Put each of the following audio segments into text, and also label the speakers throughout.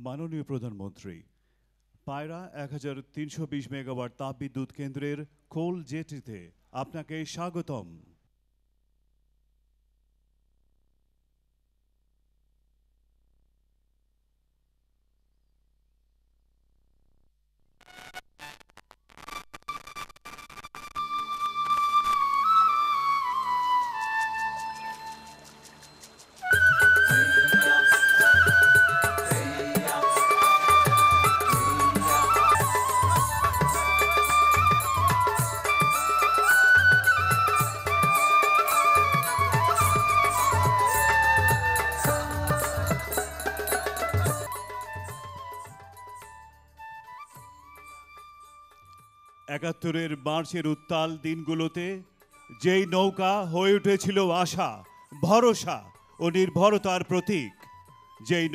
Speaker 1: মাননীয় প্রধানমন্ত্রী, পায়রা ১৩২০ মেগাওয়াট তাপবিদ্যুৎ কেন্দ্রের কোল জেটিতে আপনাকে স্বাগতম। একাত্তরের মার্চের উত্তাল দিনগুলোতে যেই নৌকা হয়ে উঠেছিল আশা, ভরসা ও নির্ভরতার প্রতীক, যেই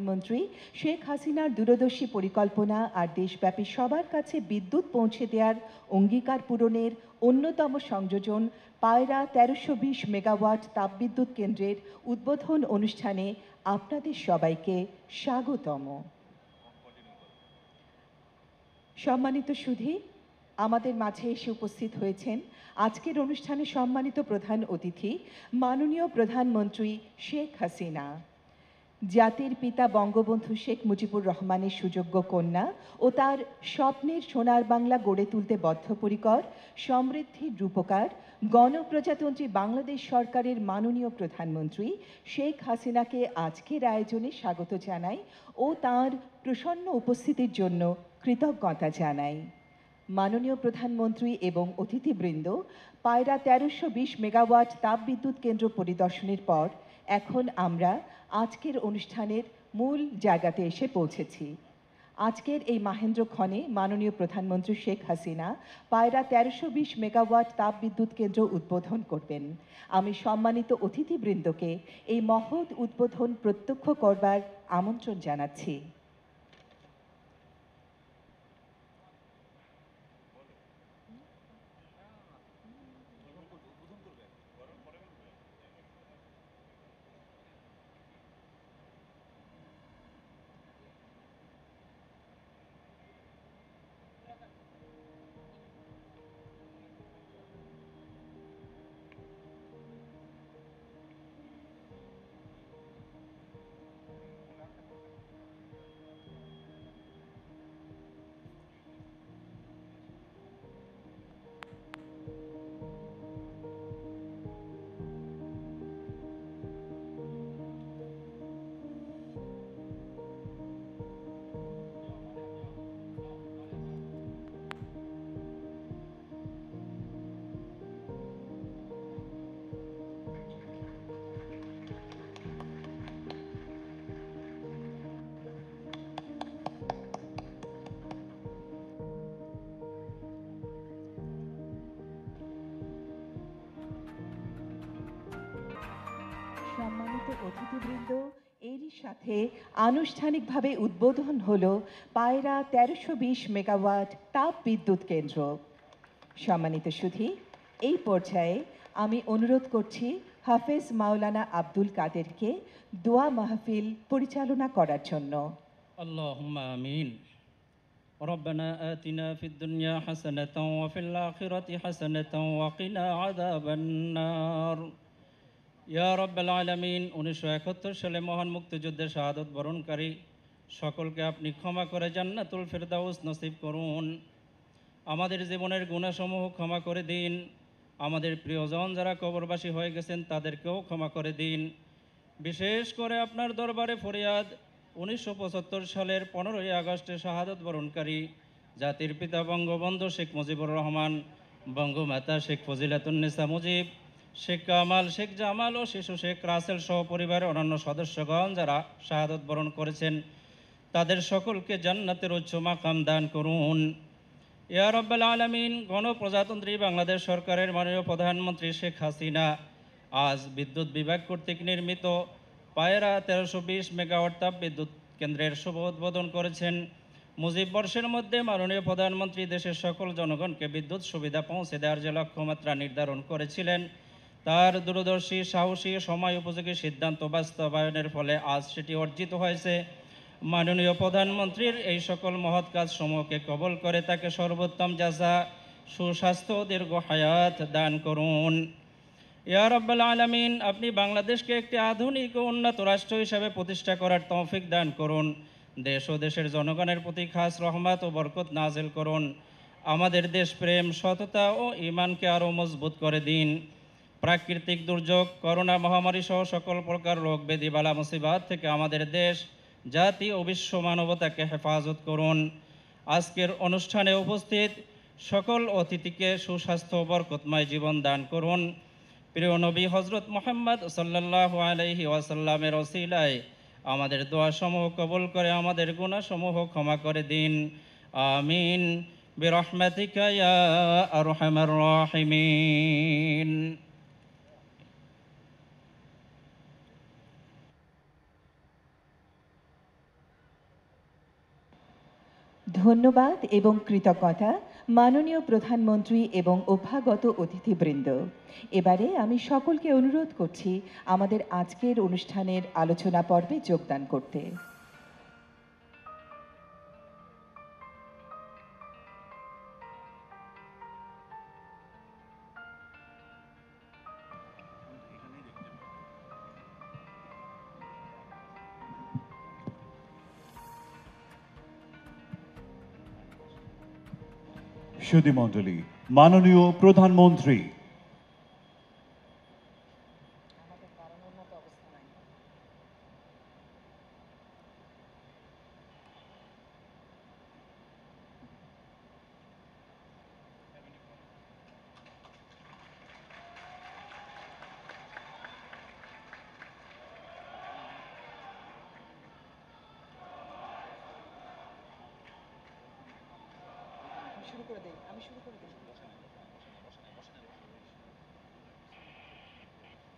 Speaker 2: মন্ত্রী শেখ হাসিনার দূরদর্শী পরিকল্পনা আর দেশব্যাপী সবার কাছে বিদ্যুৎ পৌঁছে দেওয়ার অঙ্গীকার পূরণের অন্যতম সংযোজন পায়রা ১৩২০ মেগাওয়াট তাপবিদ্যুৎ কেন্দ্রের উদ্বোধন অনুষ্ঠানে আপনাদের সবাইকে স্বাগতম। সম্মানিত সুধী, আমাদের মাঝে এসে উপস্থিত হয়েছেন আজকের অনুষ্ঠানে সম্মানিত প্রধান অতিথি মাননীয় প্রধানমন্ত্রী শেখ হাসিনা, জাতির পিতা বঙ্গবন্ধু শেখ মুজিবুর রহমানের সুযোগ্য কন্যা ও তার স্বপ্নের সোনার বাংলা গড়ে তুলতে বদ্ধপরিকর সমৃদ্ধির রূপকার গণপ্রজাতন্ত্রী বাংলাদেশ সরকারের মাননীয় প্রধানমন্ত্রী শেখ হাসিনাকে আজকের আয়োজনে স্বাগত জানাই ও তার প্রসন্ন উপস্থিতির জন্য কৃতজ্ঞতা জানাই। মাননীয় প্রধানমন্ত্রী এবং অতিথিবৃন্দ পায়রা ১৩২০ মেগাওয়াট তাপবিদ্যুৎ কেন্দ্র পরিদর্শনের পর এখন আমরা আজকের অনুষ্ঠানের মূল জায়গাতে এসে পৌঁছেছি। আজকের এই মাহেন্দ্রক্ষণে মাননীয় প্রধানমন্ত্রী শেখ হাসিনা পায়রা ১৩২০ মেগাওয়াট তাপবিদ্যুৎ কেন্দ্র উদ্বোধন করবেন। আমি সম্মানিত অতিথিবৃন্দকে এই মহৎ উদ্বোধন প্রত্যক্ষ করবার আমন্ত্রণ জানাচ্ছি। সম্মানিত অতিথিবৃন্দ, এরই সাথে আনুষ্ঠানিকভাবে উদ্বোধন হলো পায়রা ১৩২০ মেগাওয়াট তাপ বিদ্যুৎ কেন্দ্র। সম্মানিত সুধী, এই পর্যায়ে আমি অনুরোধ করছি হাফেজ মাওলানা আব্দুল কাদেরকে দোয়া মাহফিল পরিচালনা করার জন্য।
Speaker 3: اللهم آمين. ربنا آتنا في الدنيا حسنة وفي الآخرة حسنة وقنا عذاب النار. ইয়া রাব্বাল আলামিন। 1971 সালে মহান মুক্তিযুদ্ধে শাহাদত বরণকারী সকলকে আপনি ক্ষমা করে জান্নাতুল ফেরদাউস নসিব করুন। আমাদের জীবনের গুনাহসমূহ ক্ষমা করে দিন। আমাদের প্রিয়জন যারা কবরবাসী হয়ে গেছেন তাদেরকেও ক্ষমা করে দিন। বিশেষ করে আপনার দরবারে ফরিয়াদ 1975 সালের 15ই আগস্টে শাহাদত বরণকারী জাতির পিতা বঙ্গবন্ধু শেখ মুজিবুর রহমান, বঙ্গমাতা শেখ ফজিলাতুন্নেসা মুজিব, শেখ কামাল, শেখ জামাল ও শিশু শেখ রাসেল সহ পরিবারের অন্যান্য সদস্যগণ যারা শাহাদত বরণ করেছেন তাদের সকলকে জান্নাতের উচ্চ মাকাম দান করুন। ইয়া রাব্বাল আলামিন। গণপ্রজাতন্ত্রী বাংলাদেশ সরকারের মাননীয় প্রধানমন্ত্রী শেখ হাসিনা আজ বিদ্যুৎ বিভাগ কর্তৃক নির্মিত পায়রা ১৩২০ মেগাওয়াট তাপ বিদ্যুৎ কেন্দ্রের শুভ উদ্বোধন করেছেন। মুজিব বর্ষের মধ্যে মাননীয় প্রধানমন্ত্রী দেশের সকল জনগণকে বিদ্যুৎ সুবিধা পৌঁছে দেওয়ার যে লক্ষ্যমাত্রা নির্ধারণ করেছিলেন তার দূরদর্শী, সাহসী, সময় উপযোগী সিদ্ধান্ত বাস্তবায়নের ফলে আজ সেটি অর্জিত হয়েছে। মাননীয় প্রধানমন্ত্রীর এই সকল মহৎ কাজ সমূহকে কবল করে তাকে সর্বোত্তম জাযা, সুস্বাস্থ্য, দীর্ঘ হায়াত দান করুন। ইয়া রাব্বাল আলামিন। আপনি বাংলাদেশকে একটি আধুনিক ও উন্নত রাষ্ট্র হিসাবে প্রতিষ্ঠা করার তৌফিক দান করুন। দেশ ও দেশের জনগণের প্রতি খাস রহমত ও বরকত নাজিল করুন। আমাদের দেশপ্রেম, সততা ও ঈমানকে আরও মজবুত করে দিন। প্রাকৃতিক দুর্যোগ, করোনা মহামারী সহ সকল প্রকার রোগ ব্যাধি বালা মুসিবাত থেকে আমাদের দেশ, জাতি ও বিশ্ব মানবতাকে হেফাজত করুন। আজকের অনুষ্ঠানে উপস্থিত সকল অতিথিকে সুস্বাস্থ্য ও বরকতময় জীবন দান করুন। প্রিয় নবী হজরত মুহাম্মদ সাল্লাল্লাহু আলাইহি ওয়াসাল্লামের ওসিলায় আমাদের দোয়াসমূহ কবুল করে আমাদের গুনাহসমূহ ক্ষমা করে দিন। আমিন বিরহমাতিকা ইয়া আরহামার রাহিমিন।
Speaker 2: ধন্যবাদ এবং কৃতজ্ঞতা মাননীয় প্রধানমন্ত্রী এবং অভ্যাগত অতিথিবৃন্দ। এবারে আমি সকলকে অনুরোধ করছি আমাদের আজকের অনুষ্ঠানের আলোচনা পর্বে যোগদান করতে।
Speaker 1: সুধী মণ্ডলী, মাননীয় প্রধানমন্ত্রী।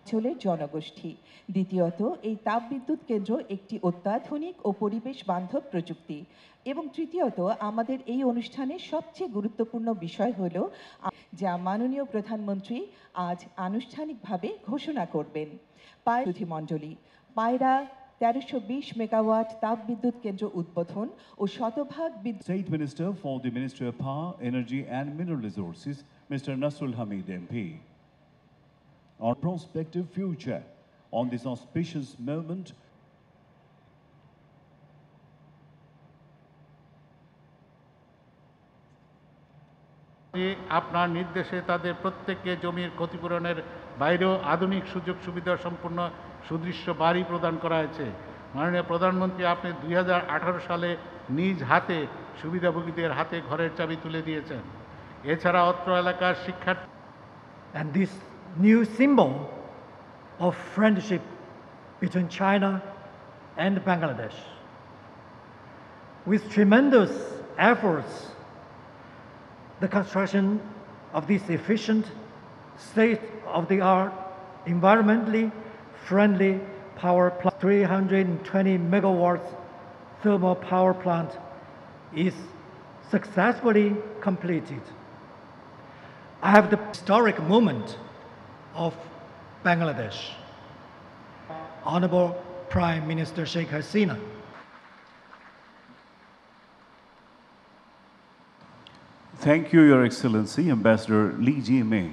Speaker 2: অঞ্চলের জনগোষ্ঠী। দ্বিতীয়ত, এই তাপবিদ্যুৎ কেন্দ্র একটি অত্যাধুনিক ও পরিবেশ বান্ধব প্রযুক্তি। এবং তৃতীয়ত, আমাদের এই অনুষ্ঠানের সবচেয়ে গুরুত্বপূর্ণ বিষয় হলো যা মাননীয় প্রধানমন্ত্রী আজ আনুষ্ঠানিকভাবে ঘোষণা করবেন। প্রতিনিধিমণ্ডলী, পায়রা 1320 মেগাওয়াট তাপবিদ্যুৎ কেন্দ্র উদ্বোধন ও শতভাগ বিদ্যুৎ।
Speaker 1: State Minister for the Ministry of Power, Energy and Mineral Resources, Mr. Nasrul Hamid MP. On prospective future, on this auspicious moment,
Speaker 4: আপনার নির্দেশে তাদের প্রত্যেককে জমির ক্ষতিপূরণের বাইরেও আধুনিক সুযোগ সুবিধা সম্পন্ন সুদৃশ্য বাড়ি প্রদান করা হয়েছে। মাননীয় প্রধানমন্ত্রী, আপনি 2018 সালে নিজ হাতে সুবিধাভোগীদের হাতে ঘরের চাবি তুলে দিয়েছেন। এছাড়া অত্র এলাকার শিক্ষার্থী
Speaker 5: And this new symbol of friendship between China and Bangladesh. With tremendous efforts, the construction of this efficient, state-of-the-art, environmentally friendly power plant, 320 megawatts thermal power plant, is successfully completed. I have the historic moment of Bangladesh. Honorable Prime Minister Sheikh Hasina.
Speaker 1: thank you, Your Excellency, Ambassador Li Jiming.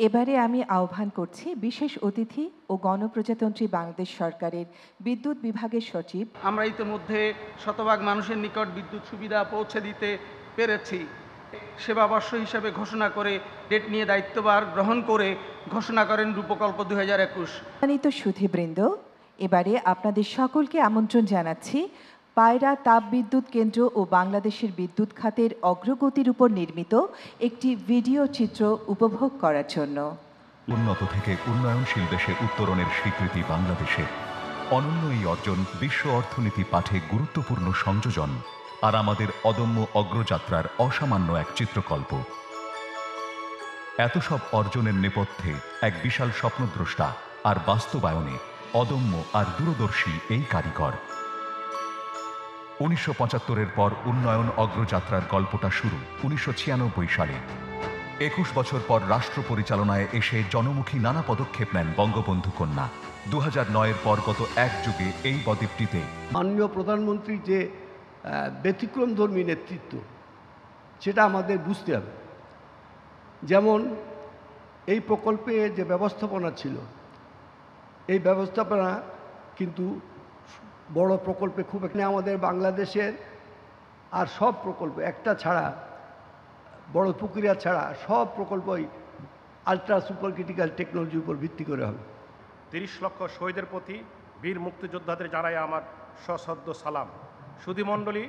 Speaker 2: এবারে আমি আহ্বান করছি বিশেষ অতিথি ও গণপ্রজাতন্ত্রী বাংলাদেশ সরকারের বিদ্যুৎ বিভাগের সচিব।
Speaker 6: আমরা ইতিমধ্যে শতভাগ মানুষের নিকট বিদ্যুৎ সুবিধা পৌঁছে দিতে পেরেছি। সেবাবর্ষ হিসাবে ঘোষণা করে ডেট নিয়ে দায়িত্বভার গ্রহণ করে ঘোষণা করেন রূপকল্প 2021।
Speaker 2: সম্মানিত সুধীবৃন্দ, এবারে আপনাদের সকলকে আমন্ত্রণ জানাচ্ছি পায়রা তাপবিদ্যুৎ কেন্দ্র ও বাংলাদেশের বিদ্যুৎ খাতের অগ্রগতির উপর নির্মিত একটি ভিডিও চিত্র উপভোগ করার জন্য।
Speaker 7: উন্নত থেকে উন্নয়নশীল দেশে উত্তরণের স্বীকৃতি বাংলাদেশে। অনন্য এই অর্জন বিশ্ব অর্থনীতি পাঠে গুরুত্বপূর্ণ সংযোজন আর আমাদের অদম্য অগ্রযাত্রার অসামান্য এক চিত্রকল্প। এত সব অর্জনের নেপথ্যে এক বিশাল স্বপ্নদ্রষ্টা আর বাস্তবায়নে অদম্য আর দূরদর্শী এই কারিগর। 1975-এর পর উন্নয়ন অগ্রযাত্রার গল্পটা শুরু 1996 সালে। 21 বছর পর রাষ্ট্র পরিচালনায় এসে জনমুখী নানা পদক্ষেপ নেন বঙ্গবন্ধু কন্যা। 2009-এর পর গত এক যুগে এই বদ্বীপটিতে
Speaker 8: মাননীয় প্রধানমন্ত্রীর যে ব্যতিক্রমধর্মী নেতৃত্ব, সেটা আমাদের বুঝতে হবে। যেমন এই প্রকল্পে যে ব্যবস্থাপনা ছিল, এই ব্যবস্থাপনা কিন্তু বড় প্রকল্পে খুব একটা আমাদের বাংলাদেশের আর সব প্রকল্প একটা ছাড়া, বড় প্রক্রিয়া ছাড়া সব প্রকল্পই আলট্রা সুপার ক্রিটিক্যাল টেকনোলজির উপর ভিত্তি করে হবে।
Speaker 4: 30 লক্ষ শহীদের প্রতি বীর মুক্তিযোদ্ধাদের জানাই আমার সশ্রদ্ধ সালাম। সুধীমণ্ডলী,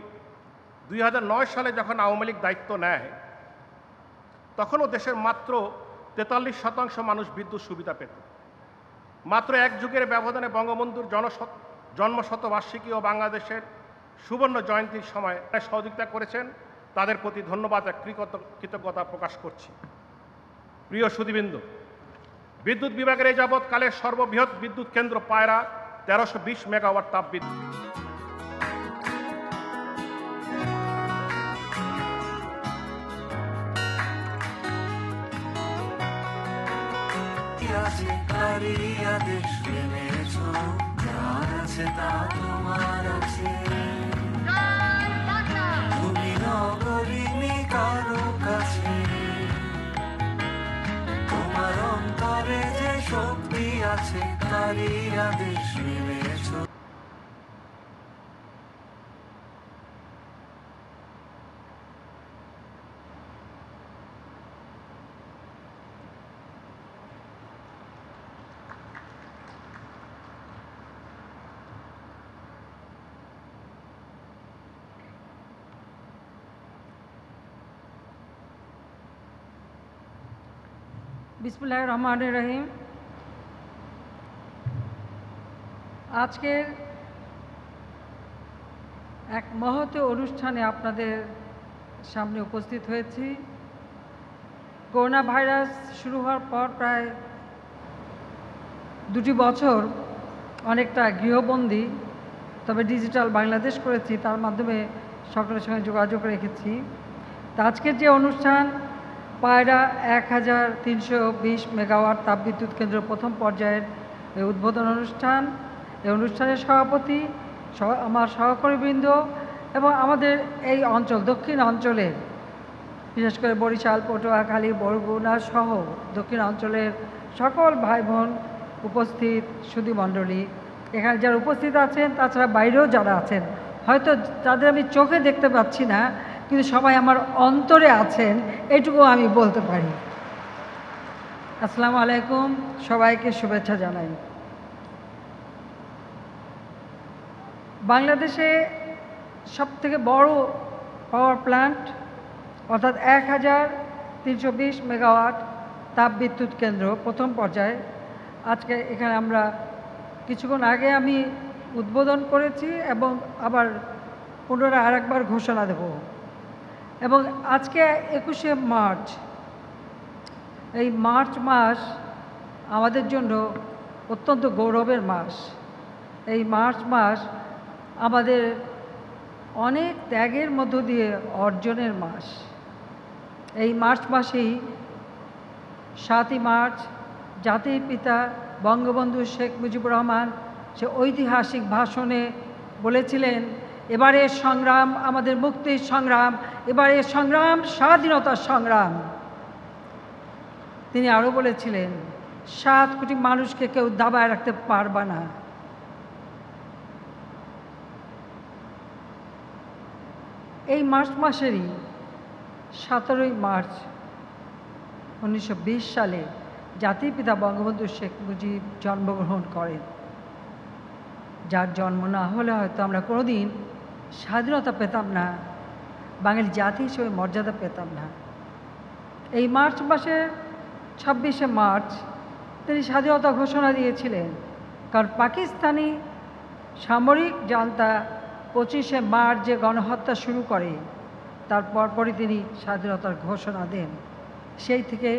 Speaker 4: 2009 সালে যখন আওয়ামী লীগ দায়িত্ব নেয়, তখনও দেশের মাত্র 43% মানুষ বিদ্যুৎ সুবিধা পেত। মাত্র এক যুগের ব্যবধানে বঙ্গবন্ধুর জন্মশতবার্ষিকী ও বাংলাদেশের সুবর্ণ জয়ন্তীর সময় সহযোগিতা করেছেন, তাদের প্রতি ধন্যবাদ আর কৃতজ্ঞতা প্রকাশ করছি। প্রিয় সুধীবৃন্দ, বিদ্যুৎ বিভাগের এই যাবৎকালের সর্ববৃহৎ বিদ্যুৎ কেন্দ্র পায়রা 1320 মেগাওয়াট তাপবিদ্যুৎ।
Speaker 9: তুমি নগরিনী কারো কাছে, তোমার অন্তরে যে শক্তি আছে তারই আদেশ মেনেছ।
Speaker 10: বিসমিল্লাহির রহমানির রহিম। আজকের এক মহৎ অনুষ্ঠানে আপনাদের সামনে উপস্থিত হয়েছি। করোনা ভাইরাস শুরু হওয়ার পর প্রায় 2 বছর অনেকটা গৃহবন্দী, তবে ডিজিটাল বাংলাদেশ করেছি, তার মাধ্যমে সকলের সঙ্গে যোগাযোগ রেখেছি। তা আজকের যে অনুষ্ঠান পায়রা 1320 মেগাওয়াট তাপবিদ্যুৎ কেন্দ্র প্রথম পর্যায়ের এই উদ্বোধন অনুষ্ঠান, এই অনুষ্ঠানের সভাপতি আমার সহকর্মীবৃন্দ এবং আমাদের এই অঞ্চল দক্ষিণ অঞ্চলের বিশেষ করে বরিশাল, পটুয়াখালী, বরগুনা সহ দক্ষিণ অঞ্চলের সকল ভাই বোন উপস্থিত সুধীমণ্ডলী, এখানে যারা উপস্থিত আছেন তাছাড়া বাইরেও যারা আছেন, হয়তো তাদের আমি চোখে দেখতে পাচ্ছি না, কিন্তু সবাই আমার অন্তরে আছেন, এটুকু আমি বলতে পারি। আসসালামু আলাইকুম, সবাইকে শুভেচ্ছা জানাই। বাংলাদেশে সবথেকে বড় পাওয়ার প্ল্যান্ট অর্থাৎ 1320 মেগাওয়াট তাপবিদ্যুৎ কেন্দ্র প্রথম পর্যায়ে আজকে এখানে আমরা কিছুক্ষণ আগে আমি উদ্বোধন করেছি এবং আবার পুনরায় আরেকবার ঘোষণা দেব। এবং আজকে 21শে মার্চ, এই মার্চ মাস আমাদের জন্য অত্যন্ত গৌরবের মাস। এই মার্চ মাস আমাদের অনেক ত্যাগের মধ্য দিয়ে অর্জনের মাস। এই মার্চ মাসেই 7ই মার্চ জাতির পিতা বঙ্গবন্ধু শেখ মুজিবুর রহমান সে ঐতিহাসিক ভাষণে বলেছিলেন, এবারের সংগ্রাম আমাদের মুক্তির সংগ্রাম, এবারের সংগ্রাম স্বাধীনতার সংগ্রাম। তিনি আরও বলেছিলেন, 7 কোটি মানুষকে কেউ দাবায় রাখতে পারবে না। এই মার্চ মাসেরই 17ই মার্চ 1920 সালে জাতির পিতা বঙ্গবন্ধু শেখ মুজিব জন্মগ্রহণ করেন, যার জন্ম না হলে হয়তো আমরা কোনোদিন স্বাধীনতা পেতাম না, বাঙালি জাতি হিসেবে মর্যাদা পেতাম না। এই মার্চ মাসের 26শে মার্চ তিনি স্বাধীনতা ঘোষণা দিয়েছিলেন, কারণ পাকিস্তানি সামরিক জান্তা 25শে মার্চ যে গণহত্যা শুরু করে তার পরপরই তিনি স্বাধীনতার ঘোষণা দেন। সেই থেকে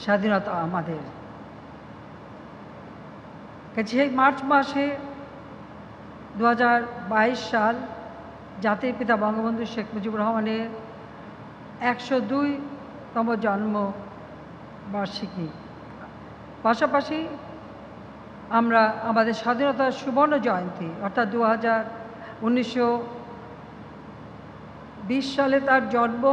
Speaker 10: স্বাধীনতা আমাদের। সেই মার্চ মাসে 2022 সাল জাতির পিতা বঙ্গবন্ধু শেখ মুজিবুর রহমানের 102তম জন্মবার্ষিকী। পাশাপাশি আমরা আমাদের স্বাধীনতার সুবর্ণ জয়ন্তী অর্থাৎ 1920 সালে তার জন্ম,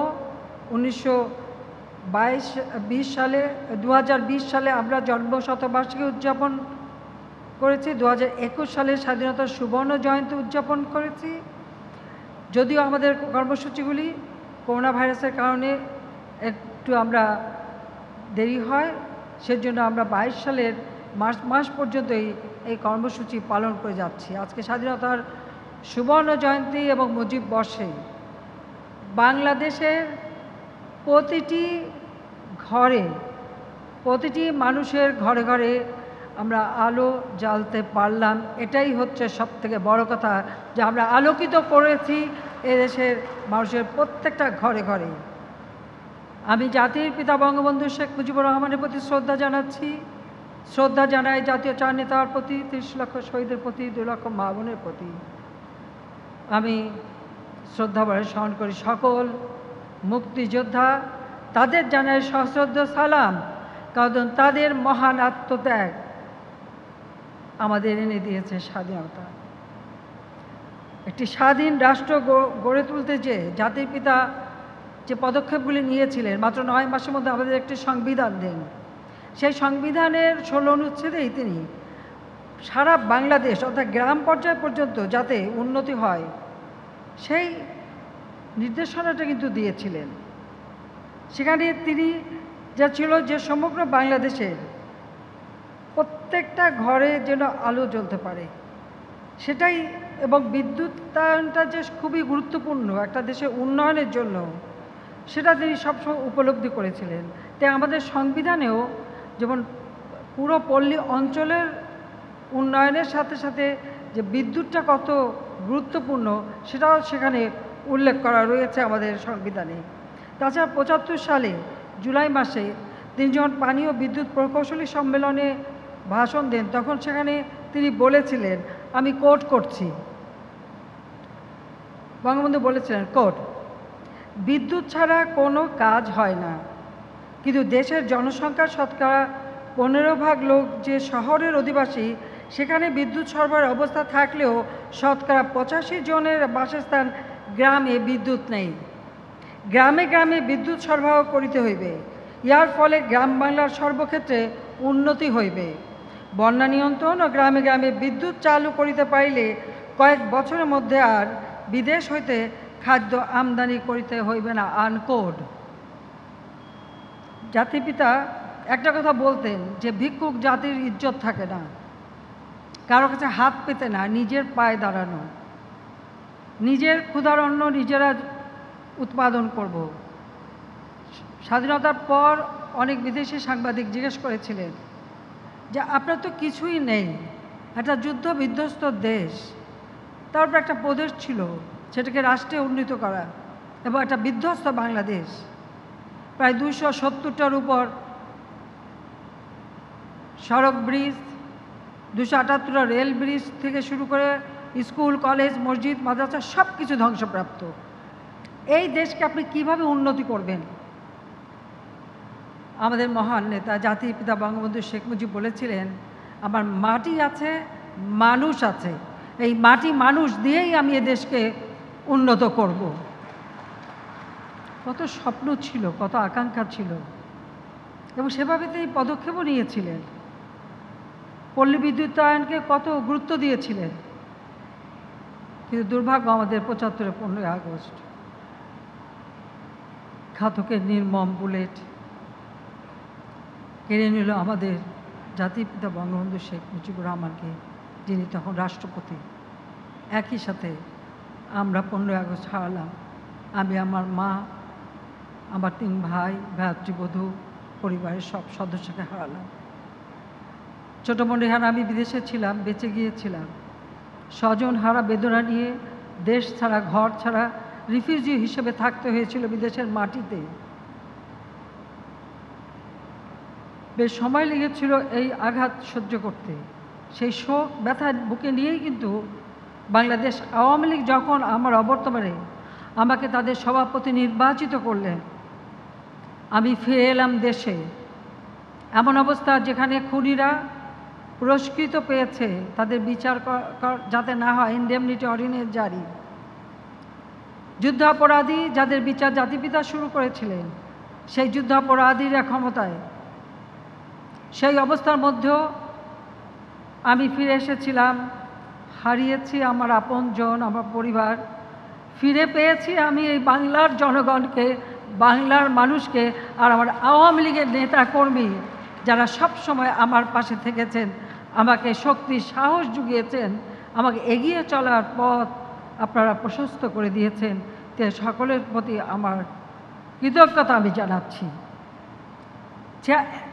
Speaker 10: 2020 সালে আমরা জন্ম শতবার্ষিকী উদযাপন করেছি, 2021 সালে স্বাধীনতার সুবর্ণ জয়ন্তী উদযাপন করেছি। যদিও আমাদের কর্মসূচিগুলি করোনা ভাইরাসের কারণে একটু আমরা দেরি হয়, সেজন্য আমরা 22 সালের মার্চ মাস পর্যন্ত এই কর্মসূচি পালন করে যাচ্ছি। আজকে স্বাধীনতার সুবর্ণ জয়ন্তী এবং মুজিব বর্ষে বাংলাদেশের প্রতিটি ঘরে, প্রতিটি মানুষের ঘরে ঘরে আমরা আলো জ্বালতে পারলাম, এটাই হচ্ছে সবথেকে বড় কথা, যে আমরা আলোকিত করেছি এদেশের মানুষের প্রত্যেকটা ঘরে ঘরে। আমি জাতির পিতা বঙ্গবন্ধু শেখ মুজিবুর রহমানের প্রতি শ্রদ্ধা জানাচ্ছি, শ্রদ্ধা জানাই জাতীয় চার নেতার প্রতি, 30 লক্ষ শহীদের প্রতি, 2 লক্ষ মা বোনের প্রতি। আমি শ্রদ্ধাভরে স্মরণ করি সকল মুক্তিযোদ্ধা, তাদের জানাই সশ্রদ্ধ সালাম, কারণ তাদের মহান আত্মত্যাগ আমাদের এনে দিয়েছে স্বাধীনতা। একটি স্বাধীন রাষ্ট্র গড়ে তুলতে যে জাতির পিতা যে পদক্ষেপগুলি নিয়েছিলেন, মাত্র 9 মাসের মধ্যে আমাদের একটি সংবিধান দেন। সেই সংবিধানের 16 অনুচ্ছেদেই তিনি সারা বাংলাদেশ অর্থাৎ গ্রাম পর্যায় পর্যন্ত যাতে উন্নতি হয় সেই নির্দেশনাটা কিন্তু দিয়েছিলেন। সেখানে তিনি যা ছিল যে সমগ্র বাংলাদেশের প্রত্যেকটা ঘরে যেন আলো জ্বলতে পারে সেটাই, এবং বিদ্যুতায়নটা যে খুবই গুরুত্বপূর্ণ একটা দেশের উন্নয়নের জন্য, সেটা তিনি সবসময় উপলব্ধি করেছিলেন। তাই আমাদের সংবিধানেও যেমন পুরো পল্লী অঞ্চলের উন্নয়নের সাথে সাথে যে বিদ্যুৎটা কত গুরুত্বপূর্ণ সেটাও সেখানে উল্লেখ করা রয়েছে আমাদের সংবিধানে। তাছাড়া 75 সালে জুলাই মাসে তিনি যখন পানি ও বিদ্যুৎ প্রকৌশলী সম্মেলনে ভাষণ দেন, তখন সেখানে তিনি বলেছিলেন, আমি কোট করছি, বঙ্গবন্ধু বলেছিলেন কোট, বিদ্যুৎ ছাড়া কোনো কাজ হয় না, কিন্তু দেশের জনসংখ্যার শতকরা 15% লোক যে শহরের অধিবাসী, সেখানে বিদ্যুৎ সরবরাহের অবস্থা থাকলেও শতকরা 85 জনের বাসস্থান গ্রামে বিদ্যুৎ নেই। গ্রামে গ্রামে বিদ্যুৎ সরবরাহ করিতে হইবে, ইয়ার ফলে গ্রাম বাংলার সর্বক্ষেত্রে উন্নতি হইবে। বন্যা নিয়ন্ত্রণ ও গ্রামে গ্রামে বিদ্যুৎ চালু করিতে পারিলে কয়েক বছরের মধ্যে আর বিদেশ হইতে খাদ্য আমদানি করিতে হইবে না। আনকোড। জাতিপিতা একটা কথা বলতেন যে ভিক্ষুক জাতির ইজ্জত থাকে না, কারো কাছে হাত পেতে না, নিজের পায়ে দাঁড়ানো, নিজের ক্ষুধার অন্ন নিজেরা উৎপাদন করব। স্বাধীনতার পর অনেক বিদেশি সাংবাদিক জিজ্ঞেস করেছিলেন যে আপনার তো কিছুই নেই, একটা যুদ্ধ বিধ্বস্ত দেশ, তারপর একটা প্রদেশ ছিল সেটাকে রাষ্ট্রে উন্নীত করা, এবং একটা বিধ্বস্ত বাংলাদেশ, প্রায় 270টার উপর সড়ক ব্রিজ, 278টা রেল ব্রিজ থেকে শুরু করে স্কুল, কলেজ, মসজিদ, মাদ্রাসা সব কিছু ধ্বংসপ্রাপ্ত। এই দেশকে আপনি কিভাবে উন্নতি করবেন? আমাদের মহান নেতা জাতির পিতা বঙ্গবন্ধু শেখ মুজিব বলেছিলেন, আমার মাটি আছে, মানুষ আছে, এই মাটি মানুষ দিয়েই আমি এ দেশকে উন্নত করব। কত স্বপ্ন ছিল, কত আকাঙ্ক্ষা ছিল, এবং সেভাবে তিনি পদক্ষেপও নিয়েছিলেন। পল্লী বিদ্যুতায়নকে কত গুরুত্ব দিয়েছিলেন। কিন্তু দুর্ভাগ্য আমাদের 75 15 আগস্ট ঘাতকের নির্মম বুলেট কেড়ে নিল আমাদের জাতির পিতা বঙ্গবন্ধু শেখ মুজিবুর রহমানকে, যিনি তখন রাষ্ট্রপতি। একই সাথে আমরা 15 আগস্ট হারালাম। আমি আমার মা, আমার 3 ভাই, ভ্রাতৃবধূ, পরিবারের সব সদস্যকে হারালাম। ছোটো মনে হারা আমি বিদেশে ছিলাম, বেঁচে গিয়েছিলাম। স্বজন হারা বেদনা নিয়ে দেশ ছাড়া, ঘর ছাড়া রিফিউজি হিসেবে থাকতে হয়েছিল বিদেশের মাটিতে। বেশ সময় লেগেছিল এই আঘাত সহ্য করতে। সেই শোক ব্যথা বুকে নিয়েই কিন্তু বাংলাদেশ আওয়ামী লীগ যখন আমার অবর্তমানে আমাকে তাদের সভাপতি নির্বাচিত করলেন, আমি ফিরে এলাম দেশে। এমন অবস্থা যেখানে খুনিরা পুরস্কৃত পেয়েছে, তাদের বিচার যাতে না হয়, ইনডেমনিটি অর্ডিন্যান্স জারি। যুদ্ধাপরাধী যাদের বিচার জাতিপিতা শুরু করেছিলেন, সেই যুদ্ধাপরাধীরা ক্ষমতায়। সেই অবস্থার মধ্যেও আমি ফিরে এসেছিলাম। হারিয়েছি আমার আপনজন, আমার পরিবার। ফিরে পেয়েছি আমি এই বাংলার জনগণকে, বাংলার মানুষকে, আর আমার আওয়ামী লীগের নেতা কর্মী যারা সব সময় আমার পাশে থেকেছেন, আমাকে শক্তি, সাহস জুগিয়েছেন, আমাকে এগিয়ে চলার পথ আপনারা প্রশস্ত করে দিয়েছেন। তে সকলের প্রতি আমার কৃতজ্ঞতা আমি জানাচ্ছি।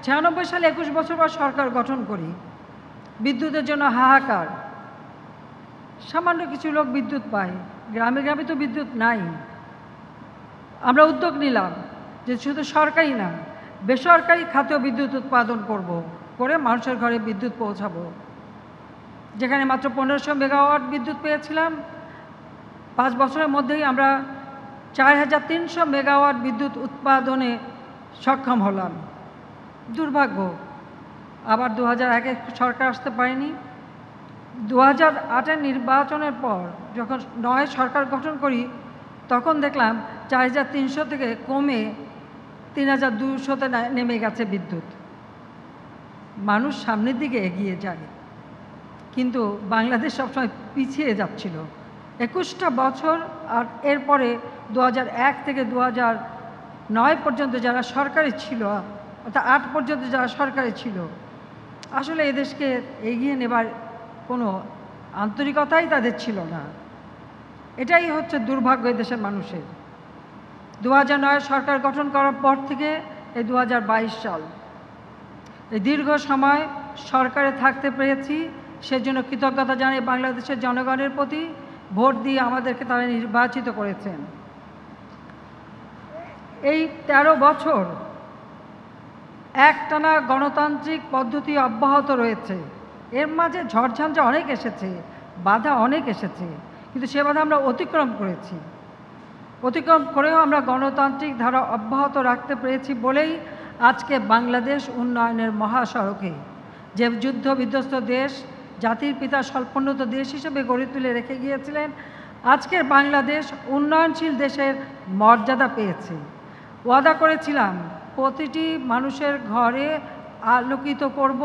Speaker 10: 96 সালে 21 বছর পর সরকার গঠন করি। বিদ্যুতের জন্য হাহাকার। সামান্য কিছু লোক বিদ্যুৎ পায়, গ্রামে গ্রামে তো বিদ্যুৎ নাই। আমরা উদ্যোগ নিলাম যে শুধু সরকারি না, বেসরকারি খাতেও বিদ্যুৎ উৎপাদন করব, করে মানুষের ঘরে বিদ্যুৎ পৌঁছাবো। যেখানে মাত্র 1500 মেগাওয়াট বিদ্যুৎ পেয়েছিলাম, 5 বছরের মধ্যেই আমরা 4300 মেগাওয়াট বিদ্যুৎ উৎপাদনে সক্ষম হলাম। দুর্ভাগ্য, আবার 2001-এ সরকার আসতে পারেনি। 2008-এর নির্বাচনের পর যখন 9 সরকার গঠন করি, তখন দেখলাম 4300 থেকে কমে 3200-তে নেমে গেছে বিদ্যুৎ। মানুষ সামনের দিকে এগিয়ে যায়, কিন্তু বাংলাদেশ সবসময় পিছিয়ে যাচ্ছিল। 21টা বছর, আর এরপরে 2001 থেকে 2009 পর্যন্ত যারা সরকারে ছিল, অর্থাৎ 8 পর্যন্ত যারা সরকারে ছিল, আসলে এদেশকে এগিয়ে নেবার কোনো আন্তরিকতাই তাদের ছিল না। এটাই হচ্ছে দুর্ভাগ্য এদেশের মানুষের। 2009 সরকার গঠন করার পর থেকে এই 2022 সাল, এই দীর্ঘ সময় সরকারে থাকতে পেরেছি, সেজন্য কৃতজ্ঞতা জানাই বাংলাদেশের জনগণের প্রতি, ভোট দিয়ে আমাদেরকে তারা নির্বাচিত করেছেন। এই 13 বছর একটানা গণতান্ত্রিক পদ্ধতি অব্যাহত রয়েছে। এর মাঝে ঝড়ঝঞ্ঝা অনেক এসেছে, বাধা অনেক এসেছে, কিন্তু সে বাধা আমরা অতিক্রম করেছি। অতিক্রম করেও আমরা গণতান্ত্রিক ধারা অব্যাহত রাখতে পেরেছি বলেই আজকে বাংলাদেশ উন্নয়নের মহাসড়কে, যে যুদ্ধ বিধ্বস্ত দেশ, জাতির পিতা স্বল্পোন্নত দেশ হিসেবে গড়ে তুলে রেখে গিয়েছিলেন, আজকের বাংলাদেশ উন্নয়নশীল দেশের মর্যাদা পেয়েছে। ওয়াদা করেছিলাম প্রতিটি মানুষের ঘরে আলোকিত করব,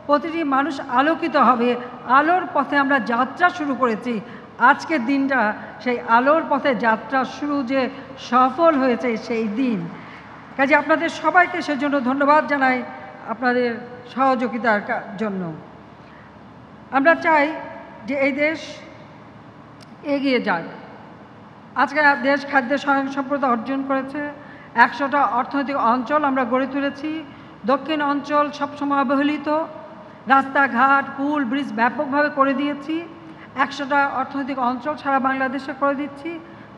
Speaker 10: প্রতিটি মানুষ আলোকিত হবে। আলোর পথে আমরা যাত্রা শুরু করেছি। আজকের দিনটা সেই আলোর পথে যাত্রা শুরু যে সফল হয়েছে সেই দিন। কাজে আপনাদের সবাইকে সেজন্য ধন্যবাদ জানাই, আপনাদের সহযোগিতার জন্য। আমরা চাই যে এই দেশ এগিয়ে যাক। আজকে দেশ খাদ্য স্বয়ংসম্পূর্ণতা অর্জন করেছে। 100টা অর্থনৈতিক অঞ্চল আমরা গড়ে তুলেছি। দক্ষিণ অঞ্চল সবসময় অবহেলিত, রাস্তাঘাট পুল ব্রিজ ব্যাপকভাবে করে দিয়েছি। 100টা অর্থনৈতিক অঞ্চল সারা বাংলাদেশে করে দিচ্ছি,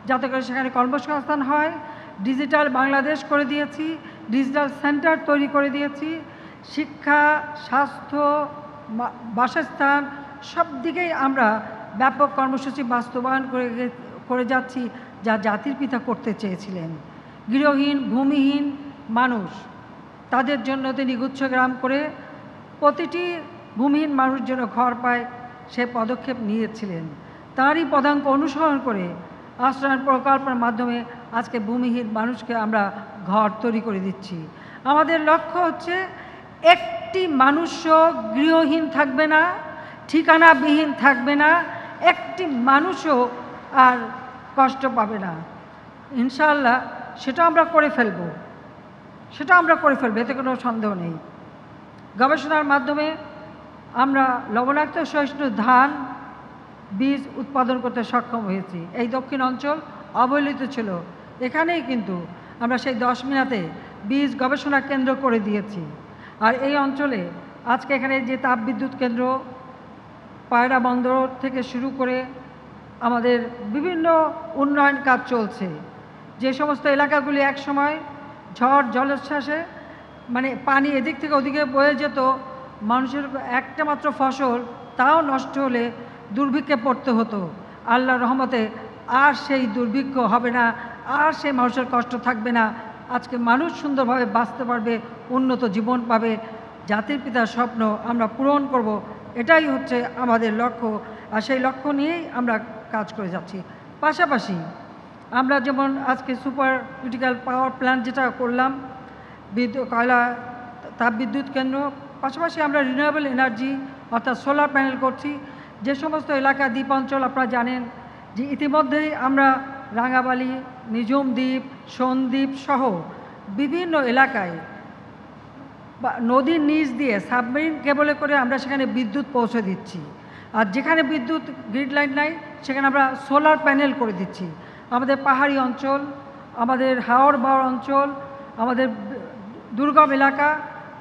Speaker 10: যাতে করে সেখানে কর্মসংস্থান হয়। ডিজিটাল বাংলাদেশ করে দিয়েছি, ডিজিটাল সেন্টার তৈরি করে দিয়েছি। শিক্ষা, স্বাস্থ্য, বাসস্থান সব দিকেই আমরা ব্যাপক কর্মসূচি বাস্তবায়ন করে যাচ্ছি, যা জাতির পিতা করতে চেয়েছিলেন। গৃহহীন ভূমিহীন মানুষ, তাদের জন্য তিনি গুচ্ছগ্রাম করে প্রতিটি ভূমিহীন মানুষ যেন ঘর পায় সে পদক্ষেপ নিয়েছিলেন। তারই পদাঙ্ক অনুসরণ করে আশ্রয়ণ প্রকল্পের মাধ্যমে আজকে ভূমিহীন মানুষকে আমরা ঘর তৈরি করে দিচ্ছি। আমাদের লক্ষ্য হচ্ছে একটি মানুষও গৃহহীন থাকবে না, ঠিকানাবিহীন থাকবে না, একটি মানুষও আর কষ্ট পাবে না। ইনশাআল্লাহ সেটা আমরা করে ফেলব, এতে কোনো সন্দেহ নেই। গবেষণার মাধ্যমে আমরা লবণাক্ত সহিষ্ণু ধান বীজ উৎপাদন করতে সক্ষম হয়েছি। এই দক্ষিণ অঞ্চল অবহেলিত ছিল, এখানেই কিন্তু আমরা সেই 10 মিনাতে বীজ গবেষণা কেন্দ্র করে দিয়েছি। আর এই অঞ্চলে আজকে এখানে যে তাপবিদ্যুৎ কেন্দ্র, পায়রা বন্দর থেকে শুরু করে আমাদের বিভিন্ন উন্নয়ন কাজ চলছে। যে সমস্ত এলাকাগুলি একসময় ঝড় জলোচ্ছ্বাসে মানে পানি এদিক থেকে ওদিকে বয়ে যেত, মানুষের একটা মাত্র ফসল তাও নষ্ট হলে দুর্ভিক্ষে পড়তে হতো, আল্লাহর রহমতে আর সেই দুর্ভিক্ষ হবে না, আর সেই মানুষের কষ্ট থাকবে না। আজকে মানুষ সুন্দরভাবে বাঁচতে পারবে, উন্নত জীবন পাবে। জাতির পিতার স্বপ্ন আমরা পূরণ করব, এটাই হচ্ছে আমাদের লক্ষ্য। আর সেই লক্ষ্য নিয়েই আমরা কাজ করে যাচ্ছি। পাশাপাশি আমরা যেমন আজকে সুপার ক্রিটিক্যাল পাওয়ার প্ল্যান্ট যেটা করলাম, কয়লা তাপবিদ্যুৎ কেন্দ্র, পাশাপাশি আমরা রিনিউয়েবল এনার্জি অর্থাৎ সোলার প্যানেল করছি। যে সমস্ত এলাকা দ্বীপ অঞ্চল আপনারা জানেন যে ইতিমধ্যেই আমরা রাঙাবালি, নিজুম দ্বীপ, সন্দ্বীপ সহ বিভিন্ন এলাকায় নদীর নিচ দিয়ে সাবমেরিন কেবলে করে আমরা সেখানে বিদ্যুৎ পৌঁছে দিচ্ছি। আর যেখানে বিদ্যুৎ গ্রিড লাইন নাই সেখানে আমরা সোলার প্যানেল করে দিচ্ছি। আমাদের পাহাড়ি অঞ্চল, আমাদের হাওড় বাওড় অঞ্চল, আমাদের দুর্গম এলাকা,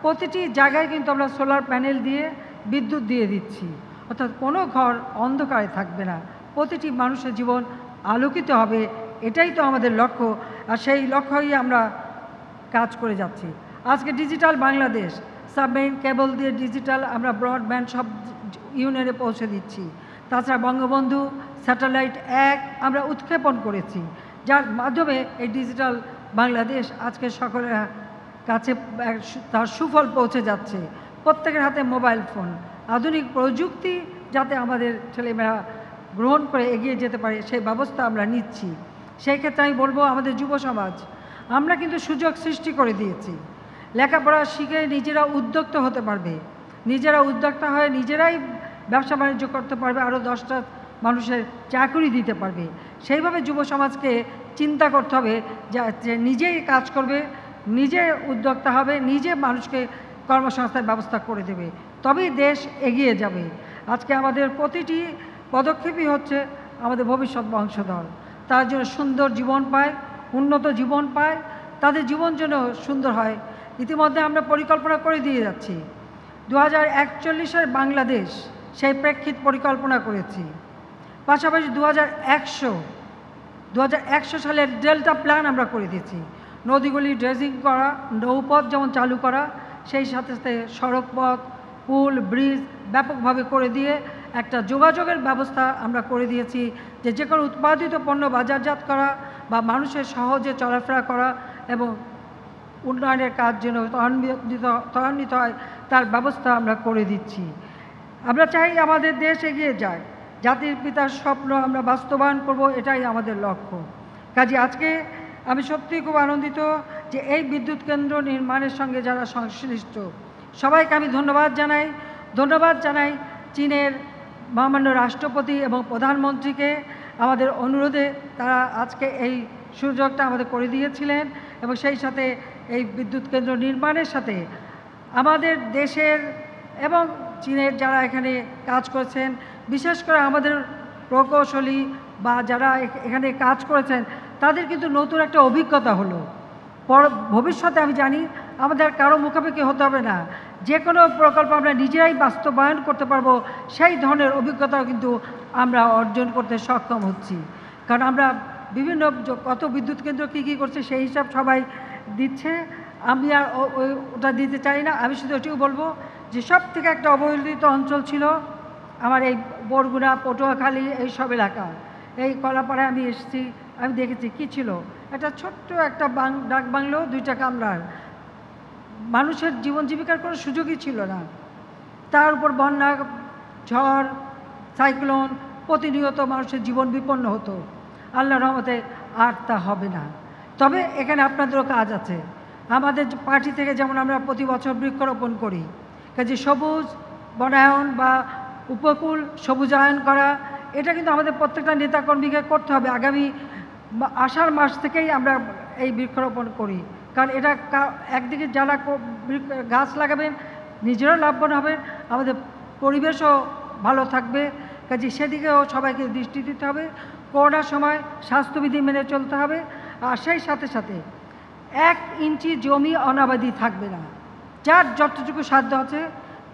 Speaker 10: প্রতিটি জায়গায় কিন্তু আমরা সোলার প্যানেল দিয়ে বিদ্যুৎ দিয়ে দিচ্ছি। অর্থাৎ কোনো ঘর অন্ধকারে থাকবে না, প্রতিটি মানুষের জীবন আলোকিত হবে, এটাই তো আমাদের লক্ষ্য। আর সেই লক্ষ্যই আমরা কাজ করে যাচ্ছি। আজকে ডিজিটাল বাংলাদেশ, সাবমেরিন কেবল দিয়ে ডিজিটাল আমরা ব্রডব্যান্ড সব ইউনিয়নে পৌঁছে দিচ্ছি। তাছাড়া বঙ্গবন্ধু স্যাটেলাইট 1 আমরা উৎক্ষেপণ করেছি, যার মাধ্যমে এই ডিজিটাল বাংলাদেশ আজকে সকলের কাছে তার সুফল পৌঁছে যাচ্ছে। প্রত্যেকের হাতে মোবাইল ফোন, আধুনিক প্রযুক্তি যাতে আমাদের ছেলেমেয়েরা গ্রহণ করে এগিয়ে যেতে পারে সেই ব্যবস্থা আমরা নিচ্ছি। সেই ক্ষেত্রে আমি বলবো আমাদের যুব সমাজ, আমরা কিন্তু সুযোগ সৃষ্টি করে দিয়েছি। লেখাপড়া শিখে নিজেরা উদ্যোক্তা হতে পারবে, নিজেরা উদ্যোক্তা হয়ে নিজেরাই ব্যবসা বাণিজ্য করতে পারবে, আরও 10টা মানুষের চাকরি দিতে পারবে। সেইভাবে যুব সমাজকে চিন্তা করতে হবে যে নিজেই কাজ করবে, নিজে উদ্যোক্তা হবে, নিজে মানুষকে কর্মসংস্থানের ব্যবস্থা করে দেবে, তবেই দেশ এগিয়ে যাবে। আজকে আমাদের প্রতিটি পদক্ষেপই হচ্ছে আমাদের ভবিষ্যৎ বংশধর, তার জন্য সুন্দর জীবন পায়, উন্নত জীবন পায়, তাদের জীবন যেন সুন্দর হয়। ইতিমধ্যে আমরা পরিকল্পনা করে দিয়ে যাচ্ছি 2041 বাংলাদেশ, সেই প্রেক্ষিত পরিকল্পনা করেছি। পাশাপাশি 2100 সালের ডেল্টা প্ল্যান আমরা করে দিয়েছি। নদীগুলি ড্রেজিং করা, নৌপথ যেমন চালু করা, সেই সাথে সাথে সড়কপথ, পুল, ব্রিজ ব্যাপকভাবে করে দিয়ে একটা যোগাযোগের ব্যবস্থা আমরা করে দিয়েছি, যে কোনো উৎপাদিত পণ্য বাজারজাত করা বা মানুষের সহজে চলাফেরা করা এবং উন্নয়নের কাজ যেন ত্বরান্বিত হয় তার ব্যবস্থা আমরা করে দিচ্ছি। আমরা চাই আমাদের দেশ এগিয়ে যায়, জাতির পিতার স্বপ্ন আমরা বাস্তবায়ন করব, এটাই আমাদের লক্ষ্য। কাজে আজকে আমি সত্যিই খুব আনন্দিত যে এই বিদ্যুৎ কেন্দ্র নির্মাণের সঙ্গে যারা সংশ্লিষ্ট সবাইকে আমি ধন্যবাদ জানাই চীনের মহামান্য রাষ্ট্রপতি এবং প্রধানমন্ত্রীকে আমাদের অনুরোধে তারা আজকে এই সুযোগটা আমাদের করে দিয়েছিলেন এবং সেই সাথে এই বিদ্যুৎ কেন্দ্র নির্মাণের সাথে আমাদের দেশের এবং চীনের যারা এখানে কাজ করেছেন, বিশেষ করে আমাদের প্রকৌশলী বা যারা এখানে কাজ করেছেন তাদের কিন্তু নতুন একটা অভিজ্ঞতা হলো। ভবিষ্যতে আমি জানি আমাদের কারো মুখোমুখি হতে হবে না, যে কোনো প্রকল্প আমরা নিজেরাই বাস্তবায়ন করতে পারবো, সেই ধরনের অভিজ্ঞতাও কিন্তু আমরা অর্জন করতে সক্ষম হচ্ছি। কারণ আমরা বিভিন্ন কত বিদ্যুৎ কেন্দ্র কী করছে সেই হিসাব সবাই দিচ্ছে, আমি আর ওটা দিতে চাই না। আমি শুধু এটিও বলবো যে সব থেকে একটা অবহেলিত অঞ্চল ছিল আমার এই বরগুনা, পটুয়াখালী এই সব এলাকা। এই কলাপাড়ায় আমি এসেছি, আমি দেখেছি কি ছিল, একটা ছোট্ট একটা ডাক বাংলো, 2টা কামরার, মানুষের জীবন জীবিকার কোনো সুযোগই ছিল না। তার উপর বন্যা, ঝড়, সাইক্লোন, প্রতিনিয়ত মানুষের জীবন বিপন্ন হতো। আল্লাহর রহমতে আর তা হবে না। তবে এখানে আপনাদেরও কাজ আছে। আমাদের পার্টি থেকে যেমন আমরা প্রতি বছর বৃক্ষরোপণ করি, কাজে সবুজ বনায়ন বা উপকূল সবুজায়ন করা, এটা কিন্তু আমাদের প্রত্যেকটা নেতাকর্মীকে করতে হবে। আগামী আষাঢ় মাস থেকেই আমরা এই বৃক্ষরোপণ করি, কারণ এটা একদিকে যারা গাছ লাগাবেন নিজেরাও লাভবান হবেন, আমাদের পরিবেশও ভালো থাকবে। কাজে সেদিকেও সবাইকে দৃষ্টি দিতে হবে। করোনার সময় স্বাস্থ্যবিধি মেনে চলতে হবে। আর সেই সাথে সাথে 1 ইঞ্চি জমি অনাবাদি থাকবে না। যার যতটুকু সাধ্য আছে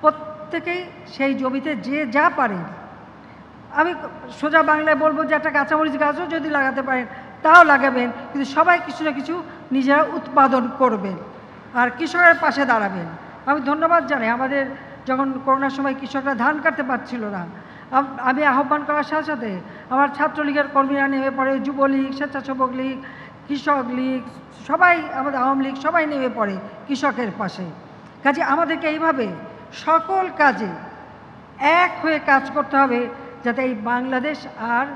Speaker 10: প্রত্যেকেই সেই জমিতে যে যা পারেন, আমি সোজা বাংলায় বলবো যে একটা কাঁচামরিচ গাছও যদি লাগাতে পারেন তাও লাগাবেন, কিন্তু সবাই কিছু না কিছু নিজেরা উৎপাদন করবেন আর কৃষকের পাশে দাঁড়াবেন। আমি ধন্যবাদ জানাই আমাদের যখন করোনার সময় কৃষকরা ধান কাটতে পারছিল না, আমি আহ্বান করার সাথে সাথে আমার ছাত্রলীগের কর্মীরা নেমে পড়ে, যুবলীগ, স্বেচ্ছাসেবক লীগ, কৃষক লীগ, সবাই, আমাদের আওয়ামী লীগ, সবাই নেমে পড়ে কৃষকের পাশে। কাজে আমাদেরকে এইভাবে সকল কাজে এক হয়ে কাজ করতে হবে, যাতে এই বাংলাদেশ আর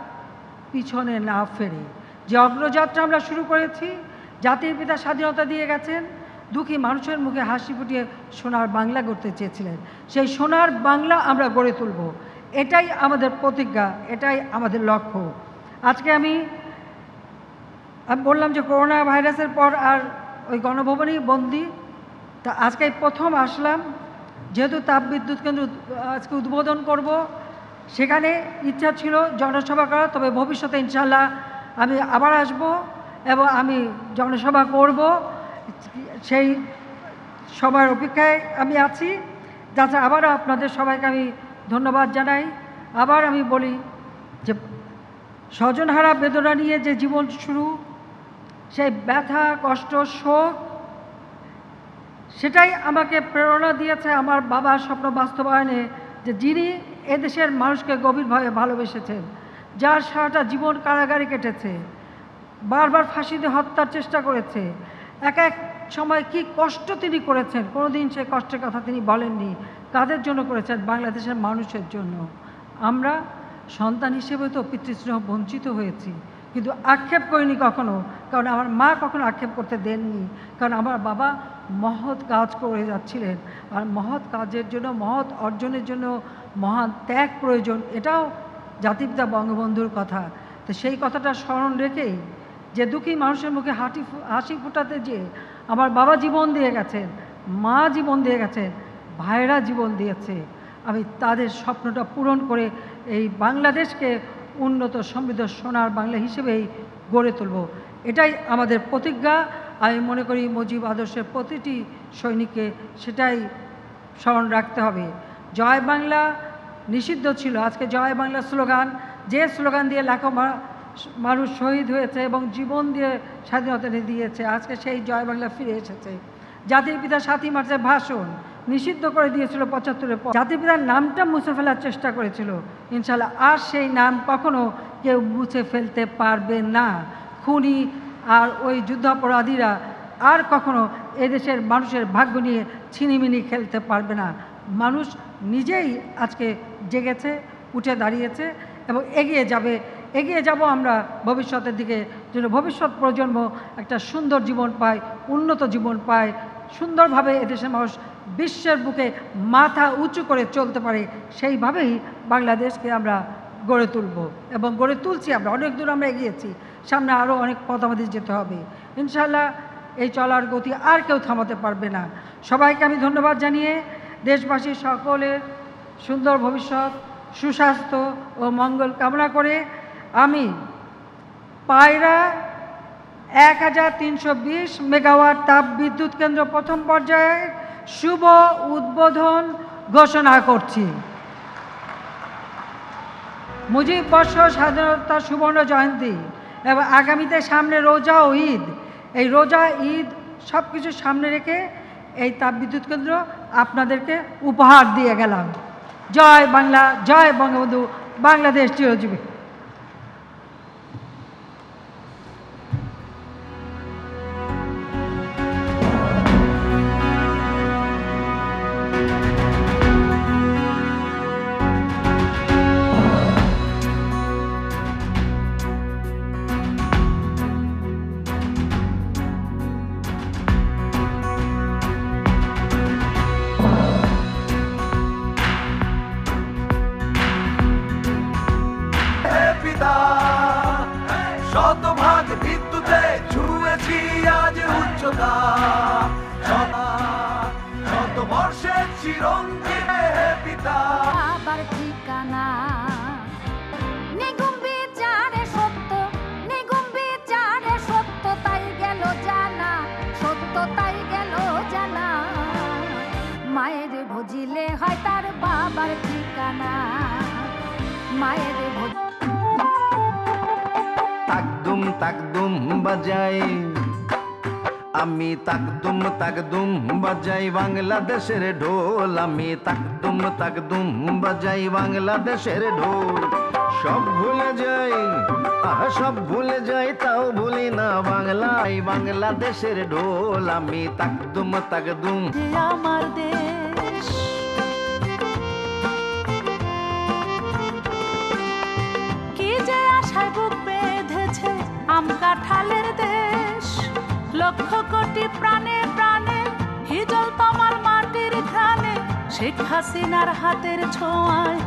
Speaker 10: পিছনে না ফেরে। যে অগ্রযাত্রা আমরা শুরু করেছি, জাতির পিতা স্বাধীনতা দিয়ে গেছেন, দুঃখী মানুষের মুখে হাসি ফুটিয়ে সোনার বাংলা গড়তে চেয়েছিলেন, সেই সোনার বাংলা আমরা গড়ে তুলব। এটাই আমাদের প্রতিজ্ঞা, এটাই আমাদের লক্ষ্য। আজকে আমি বললাম যে করোনা ভাইরাসের পর আর ওই গণভবনেই বন্দি, তা আজকে প্রথম আসলাম, যেহেতু তাপবিদ্যুৎ কেন্দ্র আজকে উদ্বোধন করব, সেখানে ইচ্ছা ছিল জনসভা করা, তবে ভবিষ্যতে ইনশাল্লাহ আমি আবার আসব এবং আমি জনসভা করব, সেই সবার অপেক্ষায় আমি আছি। যাতে আবারও আপনাদের সবাইকে আমি ধন্যবাদ জানাই। আবার আমি বলি যে স্বজনহারা বেদনা নিয়ে যে জীবন শুরু, সেই ব্যথা, কষ্ট, শোক, সেটাই আমাকে প্রেরণা দিয়েছে আমার বাবার স্বপ্ন বাস্তবায়নে, যে যিনি এদেশের মানুষকে গভীরভাবে ভালোবেসেছেন, যার সারাটা জীবন কারাগারে কেটেছে, বারবার ফাঁসি দিয়ে হত্যার চেষ্টা করেছে, এক এক সময় কি কষ্ট তিনি করেছেন, কোনোদিন সেই কষ্টের কথা তিনি বলেননি। কাদের জন্য করেছেন? বাংলাদেশের মানুষের জন্য। আমরা সন্তান হিসেবে তো পিতৃস্নেহ বঞ্চিত হয়েছি, কিন্তু আক্ষেপ করিনি কখনো, কারণ আমার মা কখনো আক্ষেপ করতে দেননি, কারণ আমার বাবা মহৎ কাজ করে যাচ্ছিলেন, আর মহৎ কাজের জন্য, মহৎ অর্জনের জন্য মহান ত্যাগ প্রয়োজন, এটাও জাতিপিতা বঙ্গবন্ধুর কথা। তো সেই কথাটা স্মরণ রেখেই, যে দুঃখী মানুষের মুখে হাসি ফোটাতে যে আমার বাবা জীবন দিয়ে গেছেন, মা জীবন দিয়ে গেছেন, ভাইরা জীবন দিয়েছে, আমি তাদের স্বপ্নটা পূরণ করে এই বাংলাদেশকে উন্নত সমৃদ্ধ সোনার বাংলা হিসেবেই গড়ে তুলব। এটাই আমাদের প্রতিজ্ঞা। আমি মনে করি মুজিব আদর্শের প্রতিটি সৈনিককে সেটাই স্মরণ রাখতে হবে। জয় বাংলা নিষিদ্ধ ছিল, আজকে জয় বাংলা স্লোগান যে স্লোগান দিয়ে লাখো মানুষ শহীদ হয়েছে এবং জীবন দিয়ে স্বাধীনতা দিয়েছে, আজকে সেই জয় বাংলা ফিরে এসেছে। জাতির পিতা 7ই মার্চের ভাষণ নিষিদ্ধ করে দিয়েছিল 75-এর পর, জাতির পিতার নামটা মুছে ফেলার চেষ্টা করেছিল। ইনশাল্লাহ আর সেই নাম কখনো কেউ মুছে ফেলতে পারবে না। খুনি আর ওই যুদ্ধাপরাধীরা আর কখনো এদেশের মানুষের ভাগ্য নিয়ে ছিনিমিনি খেলতে পারবে না। মানুষ নিজেই আজকে জেগেছে, উঠে দাঁড়িয়েছে এবং এগিয়ে যাব আমরা ভবিষ্যতের দিকে, যেন ভবিষ্যৎ প্রজন্ম একটা সুন্দর জীবন পায়, উন্নত জীবন পায়, সুন্দরভাবে এদেশের মানুষ বিশ্বের বুকে মাথা উঁচু করে চলতে পারে। সেইভাবেই বাংলাদেশকে আমরা গড়ে তুলব এবং গড়ে তুলছি। আমরা অনেক দূর আমরা এগিয়েছি, সামনে আরও অনেক পথ আমাদের যেতে হবে। ইনশাআল্লাহ এই চলার গতি আর কেউ থামাতে পারবে না। সবাইকে আমি ধন্যবাদ জানিয়ে দেশবাসী সকলের সুন্দর ভবিষ্যৎ, সুস্বাস্থ্য ও মঙ্গল কামনা করে আমি পায়রা 1320 মেগাওয়াট তাপ বিদ্যুৎ কেন্দ্র প্রথম পর্যায়ের শুভ উদ্বোধন ঘোষণা করছি। মুজিব বর্ষ স্বাধীনতা সুবর্ণ জয়ন্তী এবং আগামীতে সামনে রোজা ও ঈদ, এই রোজা ঈদ সব কিছু সামনে রেখে এই তাপবিদ্যুৎ কেন্দ্র আপনাদেরকে উপহার দিয়ে গেলাম। জয় বাংলা, জয় বঙ্গবন্ধু, বাংলাদেশ চিরজীবী।
Speaker 9: শতভাগ বিদ্যুতে ছুঁয়েছি আজ উচ্চতা, শত বর্ষের চিরঞ্জীবে পিতা।
Speaker 11: আবার ঠিকানা নিগুম বিচারে সত্য, নিগুম বিচারে সত্য তাই গেল জানা, সত্য তাই গেল জানা। মায়ের ভজিলে হয় তার বাবার ঠিকানা, মায়ের
Speaker 9: তাকদুম তাকদুম বাজাই আমি, তাকদুম তাকদুম বাজাই বাংলাদেশের ঢোল আমি, তাকদুম তাকদুম বাজাই বাংলাদেশের ঢোল। সব ভুলে যাই, সব ভুলে যাই, তাও ভুলি না বাংলায় বাংলাদেশের ঢোল আমি, তাকদুম তাকদুম।
Speaker 11: আমার দেশ কি যে আশায় বুক বেঁধেছে, আম কাঁঠালের দেশ। লক্ষ কোটি প্রাণে প্রাণে হিজল তোমার মাটির ঘ্রাণে, শেখ হাসিনার হাতের ছোঁয়ায়